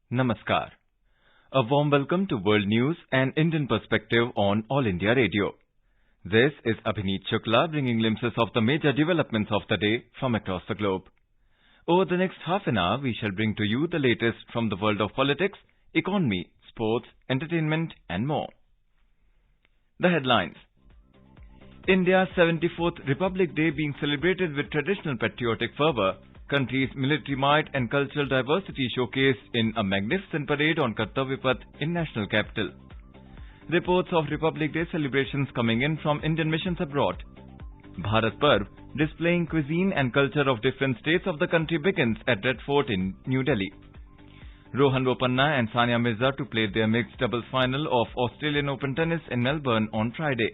Namaskar. A warm welcome to World News and Indian Perspective on All India Radio. This is Abhineet Shukla bringing glimpses of the major developments of the day from across the globe. Over the next half an hour, we shall bring to you the latest from the world of politics, economy, sports, entertainment and more. The headlines. India's 74th Republic Day being celebrated with traditional patriotic fervour, country's military might and cultural diversity showcased in a magnificent parade on Kartavya Path in national capital. Reports of Republic Day celebrations coming in from Indian missions abroad. Bharat Parv, displaying cuisine and culture of different states of the country, begins at Red Fort in New Delhi. Rohan Bopanna and Sania Mirza to play their mixed doubles final of Australian Open Tennis in Melbourne on Friday.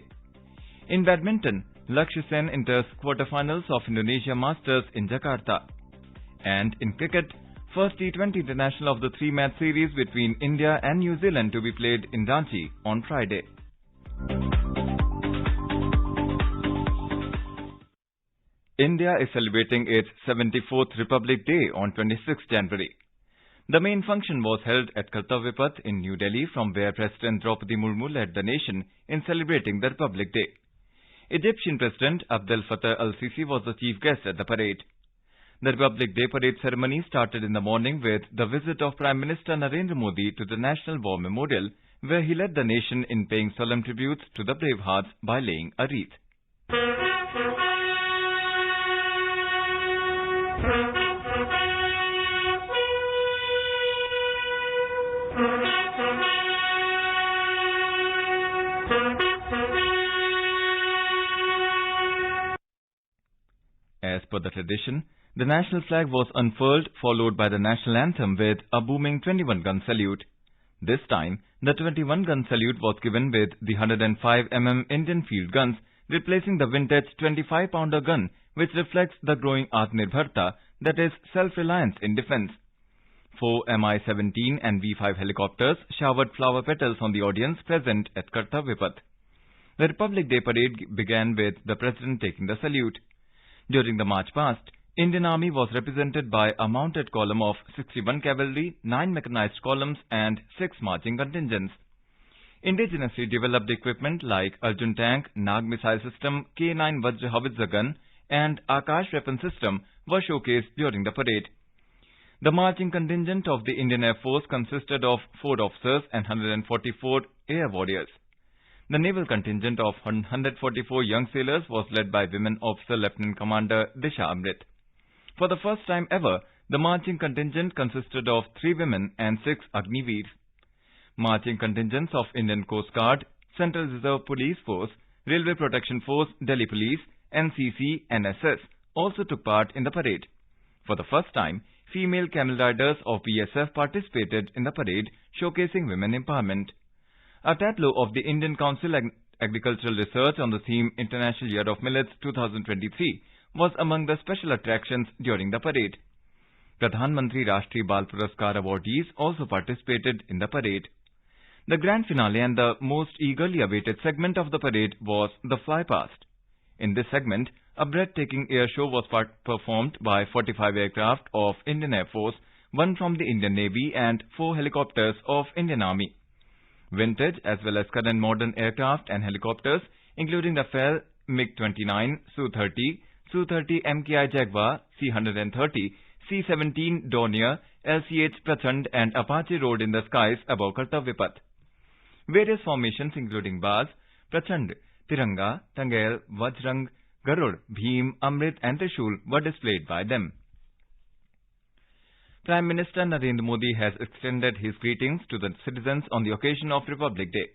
In badminton, Lakshya Sen enters quarterfinals of Indonesia Masters in Jakarta. And in cricket, first T20 international of the three-match series between India and New Zealand to be played in Ranchi on Friday. India is celebrating its 74th Republic Day on 26 January. The main function was held at Kartavya Path in New Delhi, from where President Draupadi Murmu led the nation in celebrating the Republic Day. Egyptian President Abdel Fattah al-Sisi was the chief guest at the parade. The Republic Day parade ceremony started in the morning with the visit of Prime Minister Narendra Modi to the National War Memorial, where he led the nation in paying solemn tributes to the bravehearts by laying a wreath. As per the tradition, the national flag was unfurled, followed by the national anthem with a booming 21-gun salute. This time, the 21-gun salute was given with the 105mm Indian field guns, replacing the vintage 25-pounder gun, which reflects the growing Atmanirbharta, that is, self-reliance in defense. 4 Mi-17 and V-5 helicopters showered flower petals on the audience present at Kartavya Path. The Republic Day parade began with the President taking the salute. During the march past, Indian Army was represented by a mounted column of 61 cavalry, 9 mechanized columns and 6 marching contingents. Indigenously developed equipment like Arjun tank, Nag missile system, K9 Vajra howitzer gun and Akash weapon system were showcased during the parade. The marching contingent of the Indian Air Force consisted of 4 officers and 144 air warriors. The naval contingent of 144 young sailors was led by Women Officer Lieutenant Commander Disha Amrit. For the first time ever, the marching contingent consisted of 3 women and 6 Agniveers. Marching contingents of Indian Coast Guard, Central Reserve Police Force, Railway Protection Force, Delhi Police, NCC, NSS also took part in the parade. For the first time, female camel riders of BSF participated in the parade, showcasing women empowerment. A tableau of the Indian Council Agricultural Research on the theme International Year of Millets 2023 was among the special attractions during the parade. Pradhan Mantri Rashtriya Bal Puraskar awardees also participated in the parade. The grand finale and the most eagerly awaited segment of the parade was the Flypast. In this segment, a breathtaking air show was performed by 45 aircraft of Indian Air Force, 1 from the Indian Navy and 4 helicopters of Indian Army. Vintage as well as current modern aircraft and helicopters, including the FAL MiG-29, Su-30, Su-30 MKI Jaguar, C-130, C-17 Dornier, LCH Prachand and Apache rode in the skies above Kartavya Path. Various formations including Baz, Prachand, Tiranga, Tangel, Vajrang, Garud, Bhim, Amrit and Trishul were displayed by them. Prime Minister Narendra Modi has extended his greetings to the citizens on the occasion of Republic Day.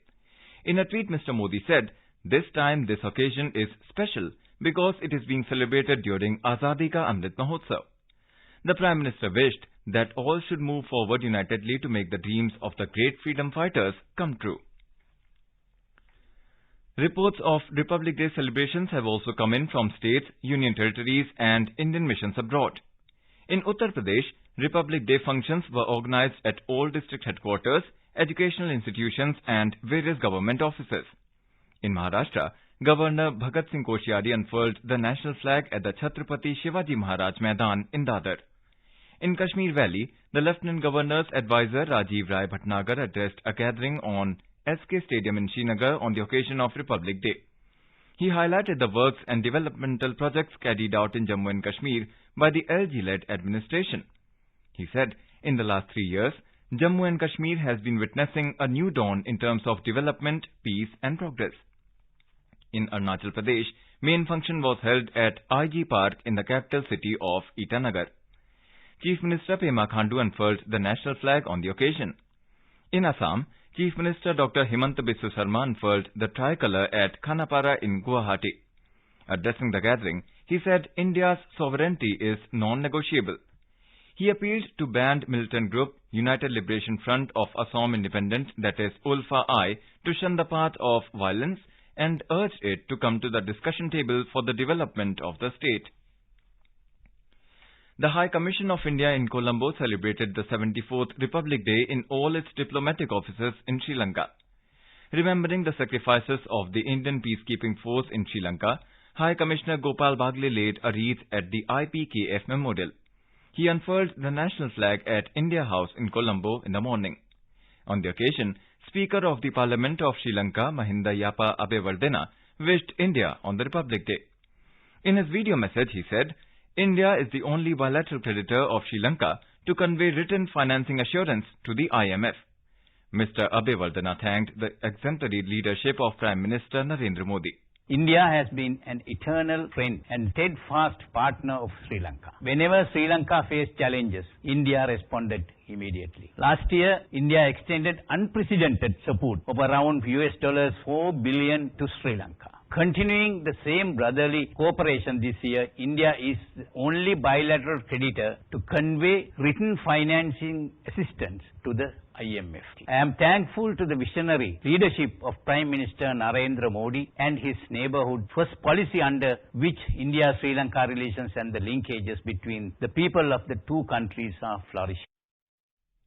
In a tweet, Mr. Modi said, "This time this occasion is special because it is being celebrated during Azadi Ka Amrit Mahotsav." The Prime Minister wished that all should move forward unitedly to make the dreams of the great freedom fighters come true. Reports of Republic Day celebrations have also come in from states, union territories and Indian missions abroad. In Uttar Pradesh, Republic Day functions were organized at all district headquarters, educational institutions and various government offices. In Maharashtra, Governor Bhagat Singh Koshyari unfurled the national flag at the Chhatrapati Shivaji Maharaj Maidan in Dadar. In Kashmir Valley, the Lieutenant Governor's advisor Rajiv Rai Bhatnagar addressed a gathering on SK Stadium in Srinagar on the occasion of Republic Day. He highlighted the works and developmental projects carried out in Jammu and Kashmir by the LG-led administration. He said, in the last 3 years, Jammu and Kashmir has been witnessing a new dawn in terms of development, peace and progress. In Arunachal Pradesh, main function was held at IG Park in the capital city of Itanagar. Chief Minister Pema Khandu unfurled the national flag on the occasion. In Assam, Chief Minister Dr. Himanta Biswa Sarma unfurled the tricolour at Khanapara in Guwahati. Addressing the gathering, he said India's sovereignty is non-negotiable. He appealed to banned militant group United Liberation Front of Assam Independent, that is ULFA-I, to shun the path of violence and urged it to come to the discussion table for the development of the state. The High Commission of India in Colombo celebrated the 74th Republic Day in all its diplomatic offices in Sri Lanka. Remembering the sacrifices of the Indian peacekeeping force in Sri Lanka, High Commissioner Gopal Bagle laid a wreath at the IPKF Memorial. He unfurled the national flag at India House in Colombo in the morning. On the occasion, Speaker of the Parliament of Sri Lanka, Mahinda Yapa Abeyewardena, wished India on the Republic Day. In his video message, he said, India is the only bilateral creditor of Sri Lanka to convey written financing assurance to the IMF. Mr. Abeyewardena thanked the exemplary leadership of Prime Minister Narendra Modi. India has been an eternal friend and steadfast partner of Sri Lanka. Whenever Sri Lanka faced challenges, India responded immediately. Last year, India extended unprecedented support of around $4 billion to Sri Lanka. Continuing the same brotherly cooperation this year, India is the only bilateral creditor to convey written financing assistance to the IMF. I am thankful to the visionary leadership of Prime Minister Narendra Modi and his neighbourhood first policy, under which India-Sri Lanka relations and the linkages between the people of the two countries are flourishing.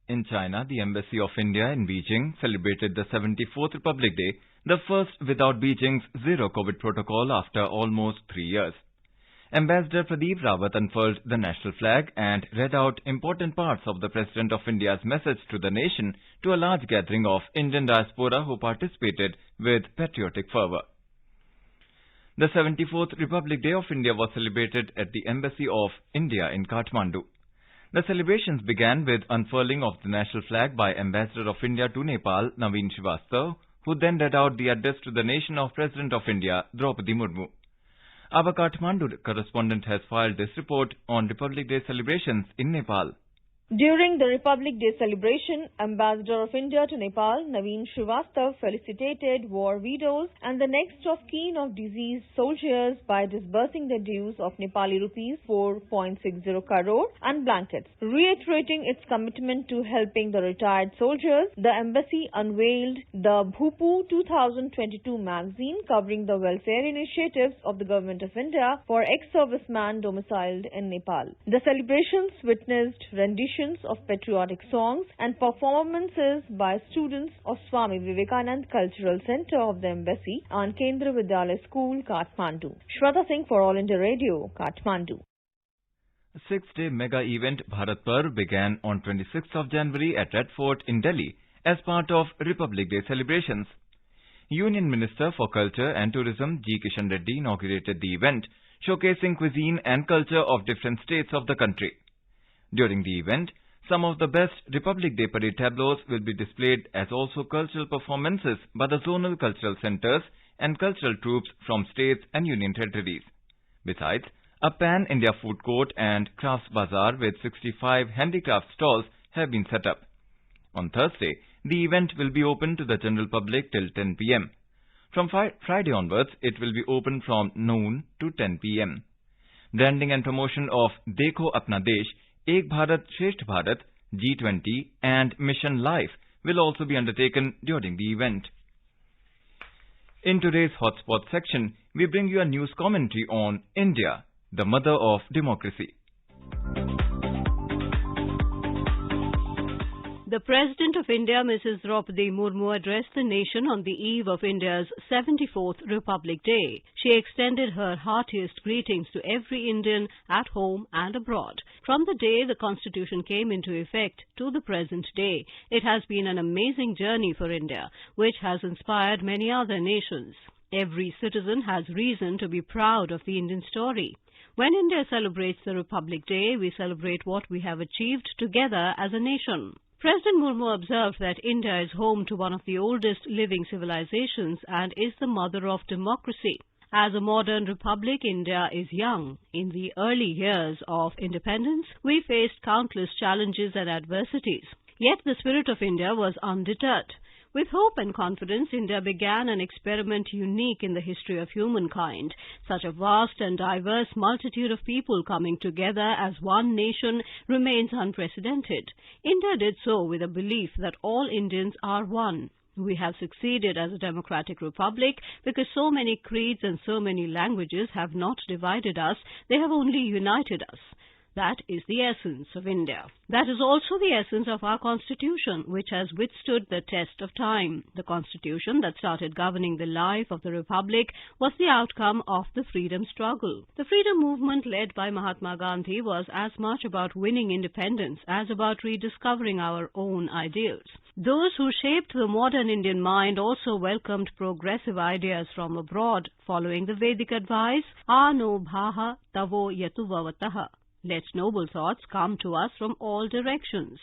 In China, the Embassy of India in Beijing celebrated the 74th Republic Day, the first without Beijing's zero-COVID protocol after almost 3 years. Ambassador Pradeep Rawat unfurled the national flag and read out important parts of the President of India's message to the nation to a large gathering of Indian diaspora who participated with patriotic fervour. The 74th Republic Day of India was celebrated at the Embassy of India in Kathmandu. The celebrations began with unfurling of the national flag by Ambassador of India to Nepal, Naveen Srivastava, who then read out the address to the nation of President of India, Draupadi Murmu. Our Kathmandu correspondent has filed this report on Republic Day celebrations in Nepal. During the Republic Day celebration, Ambassador of India to Nepal, Naveen Srivastava, felicitated war widows and the next of kin of deceased soldiers by disbursing the dues of Nepali rupees 4.60 crore and blankets. Reiterating its commitment to helping the retired soldiers, the embassy unveiled the Bhupu 2022 magazine covering the welfare initiatives of the Government of India for ex-servicemen domiciled in Nepal. The celebrations witnessed renditions of patriotic songs and performances by students of Swami Vivekanand Cultural Center of the Embassy and Kendra Vidyalaya School, Kathmandu. Shweta Singh for All India Radio, Kathmandu. A 6-day mega event Bharat Parv began on 26th of January at Red Fort in Delhi as part of Republic Day celebrations. Union Minister for Culture and Tourism G. Kishan Reddy inaugurated the event, showcasing cuisine and culture of different states of the country. During the event, some of the best Republic Day parade tableaus will be displayed, as also cultural performances by the zonal cultural centres and cultural troupes from states and union territories. Besides, a pan-India food court and crafts bazaar with 65 handicraft stalls have been set up. On Thursday, the event will be open to the general public till 10 p.m. From Friday onwards, it will be open from noon to 10 p.m. Branding and promotion of Dekho Apna Desh, Ek Bharat Shresth Bharat, G20 and Mission Life will also be undertaken during the event. In today's Hotspot section, we bring you a news commentary on India, the mother of democracy. The President of India, Mrs. Draupadi Murmu, addressed the nation on the eve of India's 74th Republic Day. She extended her heartiest greetings to every Indian at home and abroad. From the day the Constitution came into effect to the present day, it has been an amazing journey for India, which has inspired many other nations. Every citizen has reason to be proud of the Indian story. When India celebrates the Republic Day, we celebrate what we have achieved together as a nation. President Murmu observed that India is home to one of the oldest living civilizations and is the mother of democracy. As a modern republic, India is young. In the early years of independence, we faced countless challenges and adversities. Yet the spirit of India was undeterred. With hope and confidence, India began an experiment unique in the history of humankind. Such a vast and diverse multitude of people coming together as one nation remains unprecedented. India did so with a belief that all Indians are one. We have succeeded as a democratic republic because so many creeds and so many languages have not divided us, they have only united us. That is the essence of India. That is also the essence of our Constitution, which has withstood the test of time. The Constitution that started governing the life of the Republic was the outcome of the freedom struggle. The freedom movement led by Mahatma Gandhi was as much about winning independence as about rediscovering our own ideals. Those who shaped the modern Indian mind also welcomed progressive ideas from abroad, following the Vedic advice, Ano bhaha tavo yatuvavataha. Let noble thoughts come to us from all directions.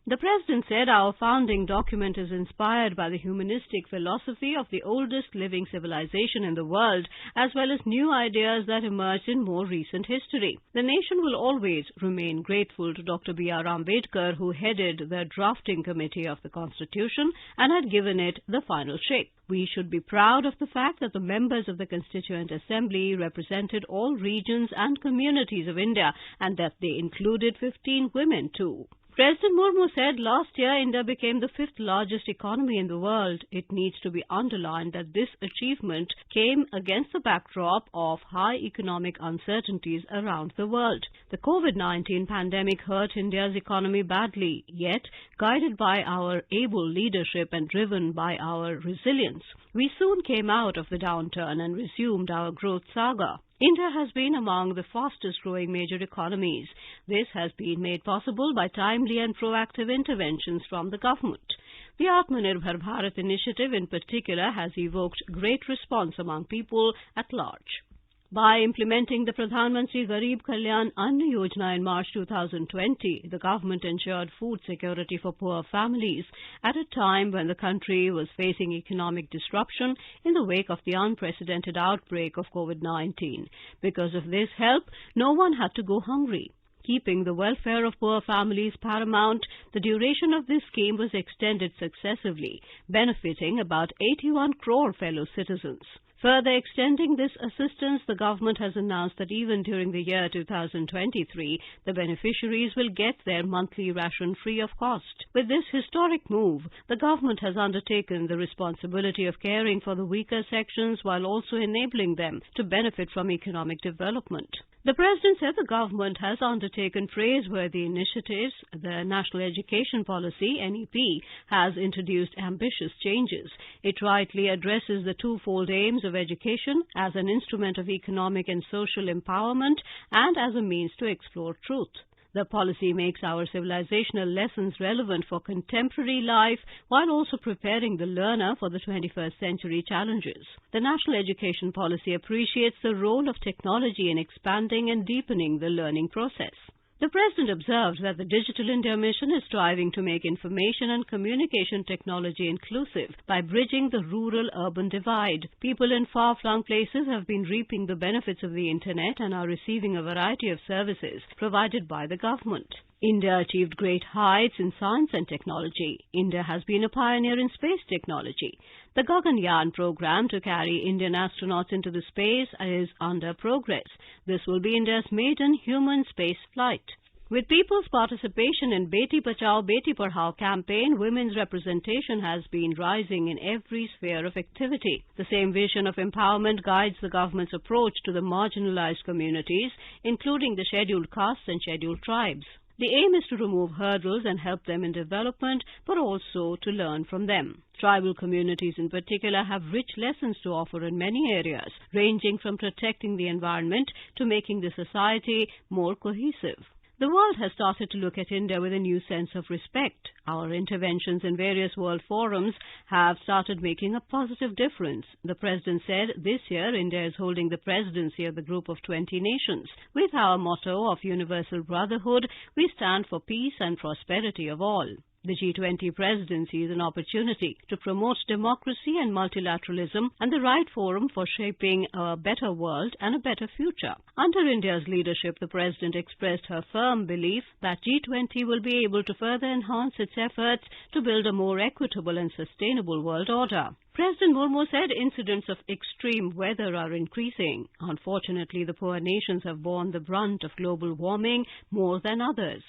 The President said our founding document is inspired by the humanistic philosophy of the oldest living civilization in the world, as well as new ideas that emerged in more recent history. The nation will always remain grateful to Dr. B.R. Ambedkar, who headed the drafting committee of the Constitution and had given it the final shape. We should be proud of the fact that the members of the Constituent Assembly represented all regions and communities of India, and that they included 15 women too. President Murmu said last year India became the 5th largest economy in the world. It needs to be underlined that this achievement came against the backdrop of high economic uncertainties around the world. The COVID-19 pandemic hurt India's economy badly, yet, guided by our able leadership and driven by our resilience, we soon came out of the downturn and resumed our growth saga. India has been among the fastest-growing major economies. This has been made possible by timely and proactive interventions from the government. The Atmanirbhar Bharat initiative in particular has evoked great response among people at large. By implementing the Pradhan Mantri Garib Kalyan Anna Yojana in March 2020, the government ensured food security for poor families at a time when the country was facing economic disruption in the wake of the unprecedented outbreak of COVID-19. Because of this help, no one had to go hungry. Keeping the welfare of poor families paramount, the duration of this scheme was extended successively, benefiting about 81 crore fellow citizens. Further extending this assistance, the government has announced that even during the year 2023, the beneficiaries will get their monthly ration free of cost. With this historic move, the government has undertaken the responsibility of caring for the weaker sections while also enabling them to benefit from economic development. The President said the government has undertaken praiseworthy initiatives. The National Education Policy, NEP, has introduced ambitious changes. It rightly addresses the twofold aims of education as an instrument of economic and social empowerment and as a means to explore truth. The policy makes our civilizational lessons relevant for contemporary life while also preparing the learner for the 21st century challenges. The National Education Policy appreciates the role of technology in expanding and deepening the learning process. The President observed that the Digital India Mission is striving to make information and communication technology inclusive by bridging the rural-urban divide. People in far-flung places have been reaping the benefits of the Internet and are receiving a variety of services provided by the government. India achieved great heights in science and technology. India has been a pioneer in space technology. The Gaganyaan program to carry Indian astronauts into the space is under progress. This will be India's maiden human space flight. With people's participation in Beti Bachao, Beti Padhao campaign, women's representation has been rising in every sphere of activity. The same vision of empowerment guides the government's approach to the marginalized communities, including the scheduled castes and scheduled tribes. The aim is to remove hurdles and help them in development, but also to learn from them. Tribal communities in particular have rich lessons to offer in many areas, ranging from protecting the environment to making the society more cohesive. The world has started to look at India with a new sense of respect. Our interventions in various world forums have started making a positive difference. The President said this year India is holding the presidency of the Group of 20 Nations. With our motto of universal brotherhood, we stand for peace and prosperity of all. The G20 presidency is an opportunity to promote democracy and multilateralism and the right forum for shaping a better world and a better future. Under India's leadership, the President expressed her firm belief that G20 will be able to further enhance its efforts to build a more equitable and sustainable world order. President Murmu said incidents of extreme weather are increasing. Unfortunately, the poor nations have borne the brunt of global warming more than others.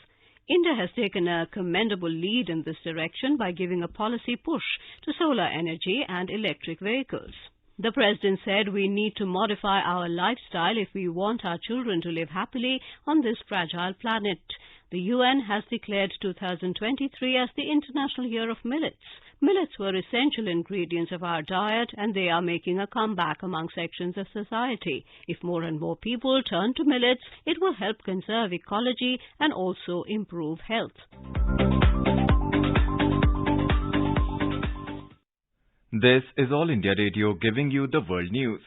India has taken a commendable lead in this direction by giving a policy push to solar energy and electric vehicles. The President said we need to modify our lifestyle if we want our children to live happily on this fragile planet. The UN has declared 2023 as the International Year of Millets. Millets were essential ingredients of our diet and they are making a comeback among sections of society. If more and more people turn to millets, it will help conserve ecology and also improve health. This is All India Radio giving you the world news.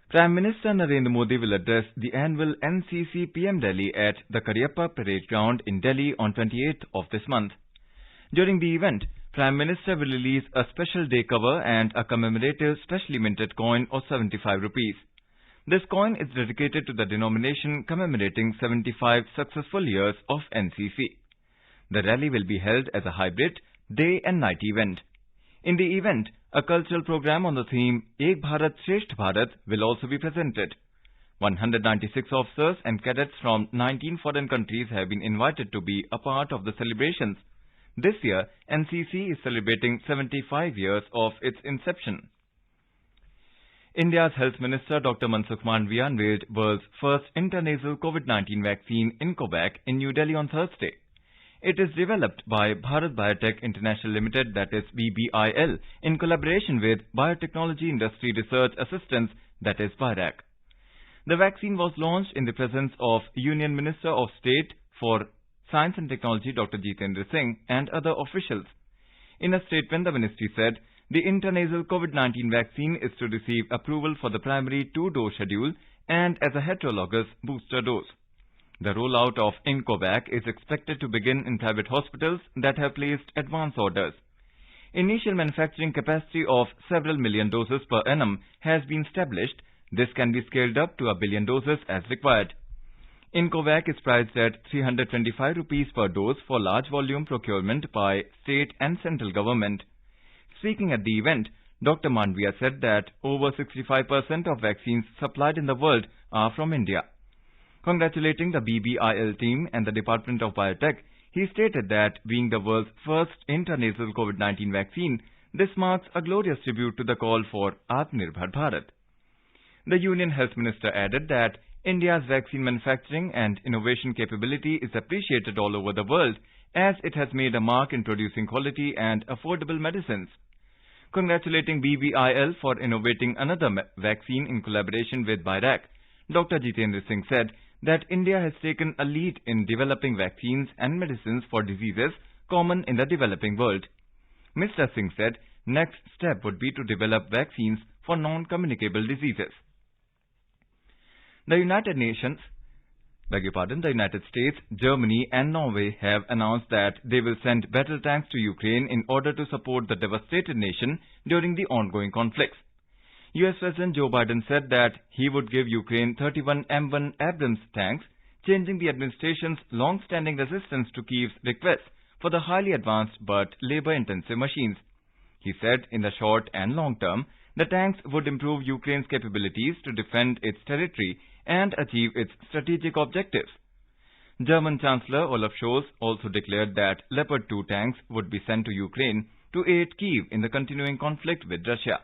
Prime Minister Narendra Modi will address the annual NCC PM Delhi at the Cariappa Parade Ground in Delhi on 28th of this month. During the event, Prime Minister will release a special day cover and a commemorative specially minted coin of 75 rupees. This coin is dedicated to the denomination commemorating 75 successful years of NCC. The rally will be held as a hybrid day and night event. In the event, a cultural program on the theme Ek Bharat Shresth Bharat will also be presented. 196 officers and cadets from 19 foreign countries have been invited to be a part of the celebrations. This year, NCC is celebrating 75 years of its inception. India's Health Minister Dr. Mansukh Mandavia unveiled world's first intranasal COVID-19 vaccine, Incovac, in New Delhi on Thursday. It is developed by Bharat Biotech International Limited, that is BBIL, in collaboration with Biotechnology Industry Research Assistance, that is BIRAC. The vaccine was launched in the presence of Union Minister of State for Science and Technology Dr. Jitendra Singh and other officials. In a statement, the ministry said the intranasal COVID-19 vaccine is to receive approval for the primary 2-dose schedule and as a heterologous booster dose. The rollout of Incovac is expected to begin in private hospitals that have placed advance orders. Initial manufacturing capacity of several million doses per annum has been established. This can be scaled up to 1 billion doses as required. Incovac is priced at 325 rupees per dose for large volume procurement by state and central government. Speaking at the event, Dr. Mandavia said that over 65% of vaccines supplied in the world are from India. Congratulating the BBIL team and the Department of Biotech, he stated that being the world's first intranasal COVID-19 vaccine, this marks a glorious tribute to the call for Atmanirbhar Bharat. The Union Health Minister added that India's vaccine manufacturing and innovation capability is appreciated all over the world as it has made a mark in producing quality and affordable medicines. Congratulating BBIL for innovating another vaccine in collaboration with BIRAC, Dr. Jitendra Singh said that India has taken a lead in developing vaccines and medicines for diseases common in the developing world. Mr. Singh said next step would be to develop vaccines for non-communicable diseases. The United States, Germany and Norway have announced that they will send battle tanks to Ukraine in order to support the devastated nation during the ongoing conflicts. US President Joe Biden said that he would give Ukraine 31 M1 Abrams tanks, changing the administration's long-standing resistance to Kyiv's request for the highly advanced but labor-intensive machines. He said in the short and long term, the tanks would improve Ukraine's capabilities to defend its territory and achieve its strategic objectives. German Chancellor Olaf Scholz also declared that Leopard 2 tanks would be sent to Ukraine to aid Kyiv in the continuing conflict with Russia.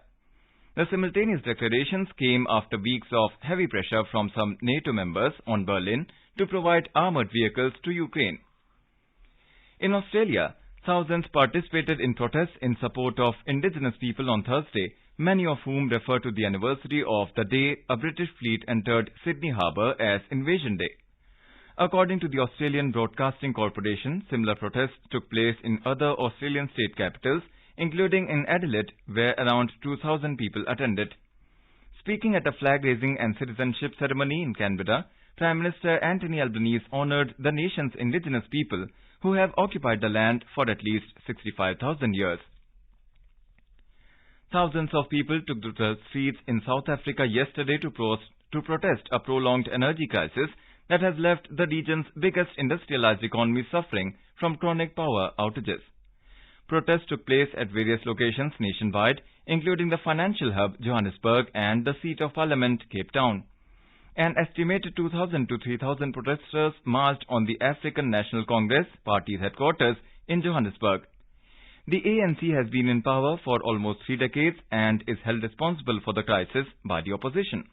The simultaneous declarations came after weeks of heavy pressure from some NATO members on Berlin to provide armoured vehicles to Ukraine. In Australia, thousands participated in protests in support of indigenous people on Thursday many of whom refer to the anniversary of the day a British fleet entered Sydney Harbour as Invasion Day. According to the Australian Broadcasting Corporation, similar protests took place in other Australian state capitals, including in Adelaide, where around 2,000 people attended. Speaking at a flag-raising and citizenship ceremony in Canberra, Prime Minister Anthony Albanese honoured the nation's indigenous people who have occupied the land for at least 65,000 years. Thousands of people took to the streets in South Africa yesterday to protest a prolonged energy crisis that has left the region's biggest industrialized economy suffering from chronic power outages. Protests took place at various locations nationwide, including the financial hub Johannesburg and the seat of parliament, Cape Town. An estimated 2,000 to 3,000 protesters marched on the African National Congress party's headquarters in Johannesburg. The ANC has been in power for almost 3 decades and is held responsible for the crisis by the opposition.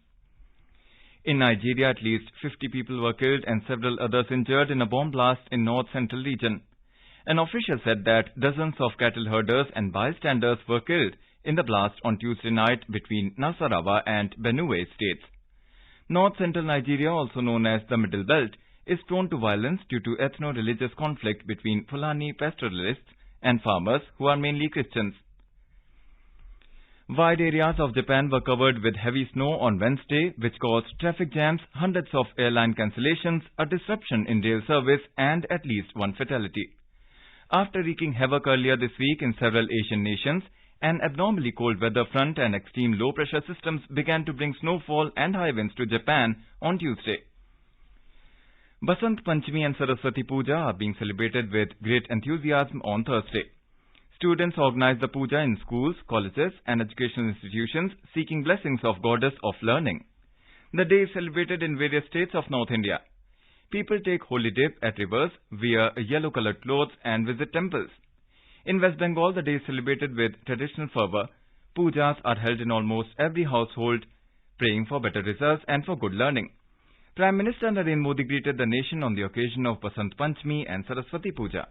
In Nigeria, at least 50 people were killed and several others injured in a bomb blast in north-central region. An official said that dozens of cattle herders and bystanders were killed in the blast on Tuesday night between Nasarawa and Benue states. North-central Nigeria, also known as the Middle Belt, is prone to violence due to ethno-religious conflict between Fulani pastoralists and farmers who are mainly Christians. Wide areas of Japan were covered with heavy snow on Wednesday, which caused traffic jams, hundreds of airline cancellations, a disruption in rail service, and at least one fatality. After wreaking havoc earlier this week in several Asian nations, an abnormally cold weather front and extreme low-pressure systems began to bring snowfall and high winds to Japan on Tuesday. Basant Panchami and Saraswati Puja are being celebrated with great enthusiasm on Thursday. Students organized the puja in schools, colleges and educational institutions seeking blessings of Goddess of Learning. The day is celebrated in various states of North India. People take holy dip at rivers, wear yellow-colored clothes and visit temples. In West Bengal, the day is celebrated with traditional fervor. Pujas are held in almost every household, praying for better results and for good learning. Prime Minister Narendra Modi greeted the nation on the occasion of Basant Panchami and Saraswati Puja.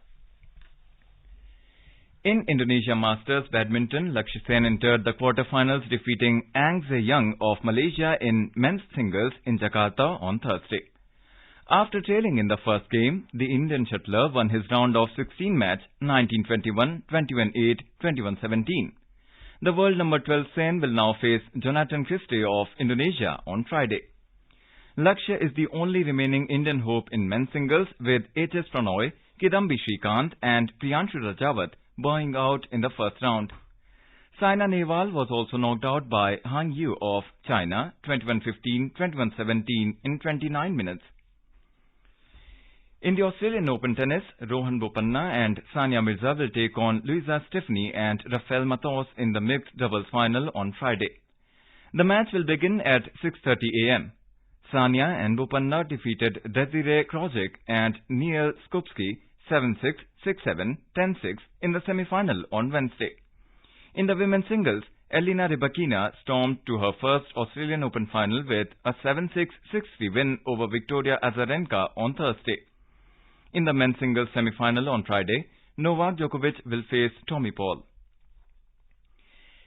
In Indonesia Masters Badminton, Lakshya Sen entered the quarter-finals defeating Ang Zae Young of Malaysia in men's singles in Jakarta on Thursday. After trailing in the first game, the Indian shuttler won his round of 16 match 19-21, 21-8, 21-17. The world number 12 Sen will now face Jonathan Christie of Indonesia on Friday. Lakshya is the only remaining Indian hope in men's singles, with H.S. Pranoy, Kidambi Srikanth and Priyanshu Rajawat bowing out in the first round. Saina Nehwal was also knocked out by Han Yu of China 21-15, 21-17 in 29 minutes. In the Australian Open tennis, Rohan Bopanna and Sania Mirza will take on Louisa Stephanie and Rafael Matos in the mixed doubles final on Friday. The match will begin at 6:30 a.m. Sania and Bopanna defeated Desiree Krojcik and Neil Skupski 7-6, 6-7, 10-6 in the semi-final on Wednesday. In the women's singles, Elina Rybakina stormed to her first Australian Open final with a 7-6, 6-3 win over Victoria Azarenka on Thursday. In the men's singles semi-final on Friday, Novak Djokovic will face Tommy Paul.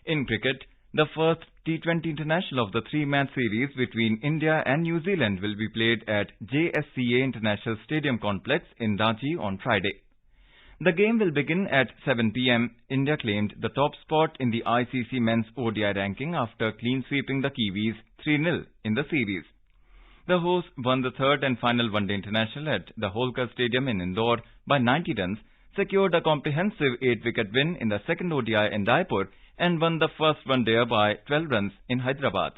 In cricket, the first T20 international of the 3-match series between India and New Zealand will be played at JSCA International Stadium Complex in Ranchi on Friday. The game will begin at 7 p.m. India claimed the top spot in the ICC men's ODI ranking after clean sweeping the Kiwis 3-0 in the series. The hosts won the third and final one-day international at the Holkar Stadium in Indore by 90 runs, secured a comprehensive 8-wicket win in the second ODI in Daipur, and won the first one-dayer by 12 runs in Hyderabad.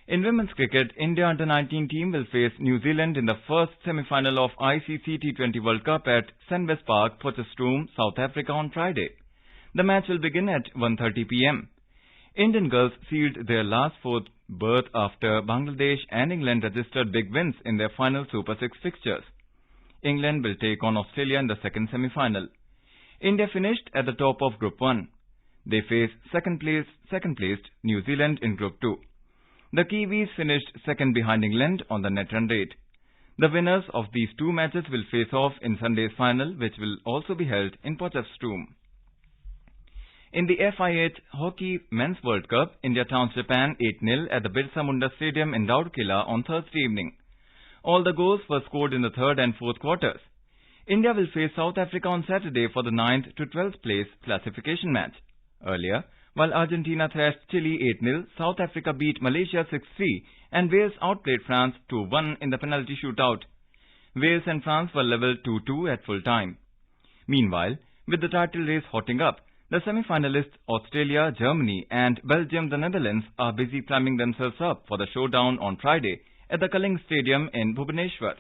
In women's cricket, India under-19 team will face New Zealand in the first semi-final of ICC T20 World Cup at Senwes Park, Potchefstroom, South Africa on Friday. The match will begin at 1:30 p.m. Indian girls sealed their last fourth berth after Bangladesh and England registered big wins in their final Super 6 fixtures. England will take on Australia in the second semi-final. India finished at the top of Group 1. They face second-placed New Zealand in Group 2. The Kiwis finished second behind England on the net run rate. The winners of these two matches will face off in Sunday's final, which will also be held in Potchefstroom. In the FIH Hockey Men's World Cup, India trounced Japan 8-0 at the Birsa Munda Stadium in Rourkela on Thursday evening. All the goals were scored in the third and fourth quarters. India will face South Africa on Saturday for the 9th to 12th place classification match. Earlier, while Argentina thrashed Chile 8-0, South Africa beat Malaysia 6-3 and Wales outplayed France 2-1 in the penalty shootout. Wales and France were level 2-2 at full time. Meanwhile, with the title race hotting up, the semi-finalists Australia, Germany and Belgium, the Netherlands are busy priming themselves up for the showdown on Friday at the Kaling Stadium in Bhubaneswar.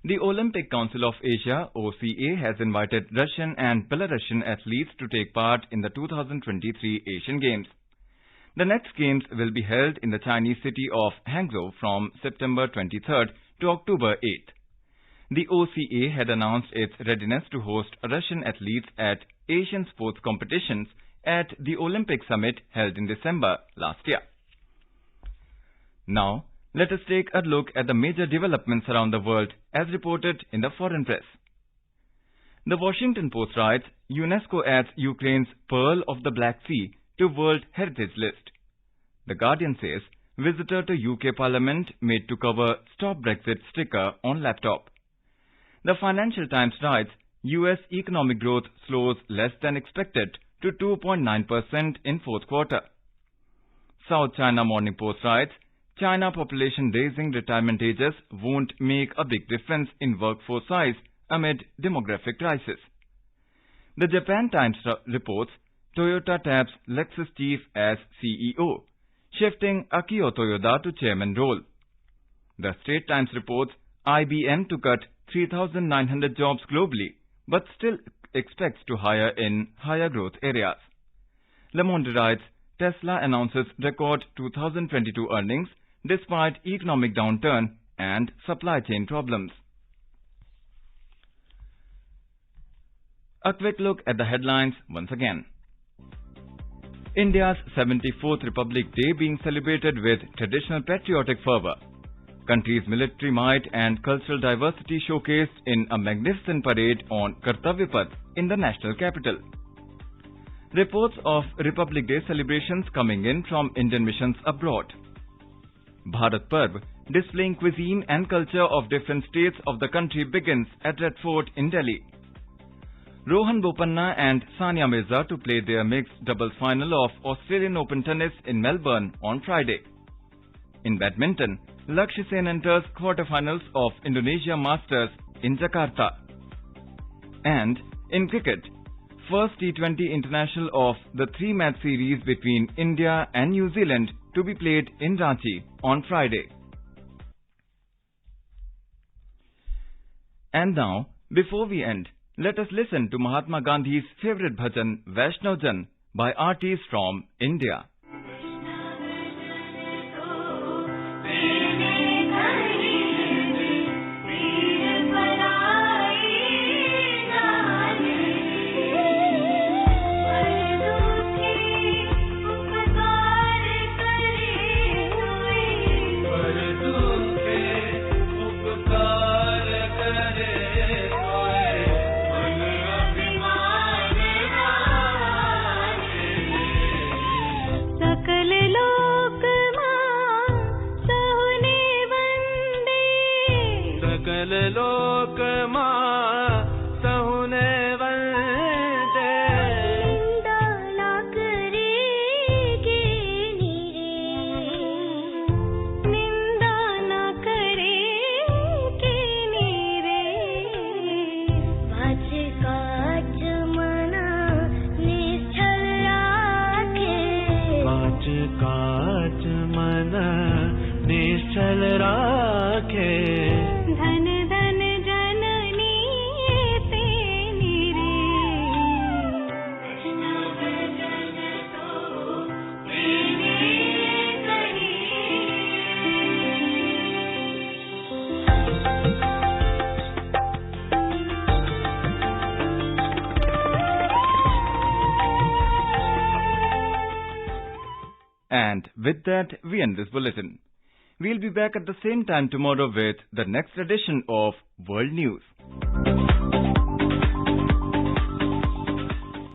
The Olympic Council of Asia, OCA, has invited Russian and Belarusian athletes to take part in the 2023 Asian Games. The next Games will be held in the Chinese city of Hangzhou from September 23rd to October 8th. The OCA had announced its readiness to host Russian athletes at Asian sports competitions at the Olympic Summit held in December last year. Now, let us take a look at the major developments around the world as reported in the foreign press. The Washington Post writes, UNESCO adds Ukraine's Pearl of the Black Sea to World Heritage List. The Guardian says, visitor to UK Parliament made to cover Stop Brexit sticker on laptop. The Financial Times writes, US economic growth slows less than expected to 2.9% in fourth quarter. South China Morning Post writes, China population raising retirement ages won't make a big difference in workforce size amid demographic crisis. The Japan Times reports, Toyota taps Lexus chief as CEO, shifting Akio Toyoda to chairman role. The Straits Times reports, IBM to cut 3,900 jobs globally, but still expects to hire in higher growth areas. Le Monde writes, Tesla announces record 2022 earnings despite economic downturn and supply chain problems. A quick look at the headlines once again. India's 74th Republic Day being celebrated with traditional patriotic fervour. Country's military might and cultural diversity showcased in a magnificent parade on Kartavya Path in the national capital. Reports of Republic Day celebrations coming in from Indian missions abroad. Bharat Parv, displaying cuisine and culture of different states of the country, begins at Red Fort in Delhi. Rohan Bopanna and Sania Mirza to play their mixed doubles final of Australian Open Tennis in Melbourne on Friday. In badminton, Lakshya Sen enters quarterfinals of Indonesia Masters in Jakarta. And in cricket, first T20 international of the three-match series between India and New Zealand to be played in Ranchi on Friday. And now, before we end, let us listen to Mahatma Gandhi's favorite bhajan, Vaishnav Jan, by artists from India. And with that, we end this bulletin. We'll be back at the same time tomorrow with the next edition of World News.